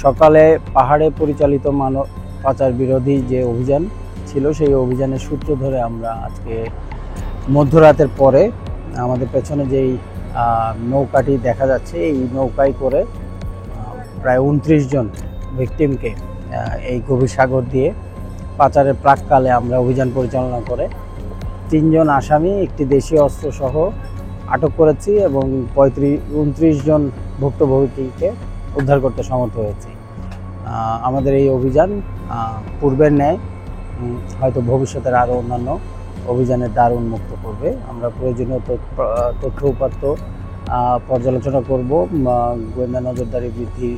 সকালে পাহাড়ে পরিচালিত মানব পাচার বিরোধী যে অভিযান ছিল, সেই অভিযানের সূত্র ধরে আমরা আজকে মধ্যরাতের পরে আমাদের পেছনে যেই নৌকাটি দেখা যাচ্ছে, এই নৌকায় করে প্রায় 29 জন ভিকটিমকে এই গভীর সাগর দিয়ে পাচারের প্রাককালে আমরা অভিযান পরিচালনা করে 3 জন আসামি, একটি দেশীয় অস্ত্র সহ আটক করেছি এবং 29 জন ভুক্তভোগীকে উদ্ধার করতে সমর্থ হয়েছি। আমাদের এই অভিযান পূর্বের ন্যায় হয়তো ভবিষ্যতের আরও অন্যান্য অভিযানের দ্বার উন্মুক্ত করবে। আমরা প্রয়োজনীয় তথ্য উপাত্ত পর্যালোচনা করব, গোয়েন্দা নজরদারি বৃদ্ধি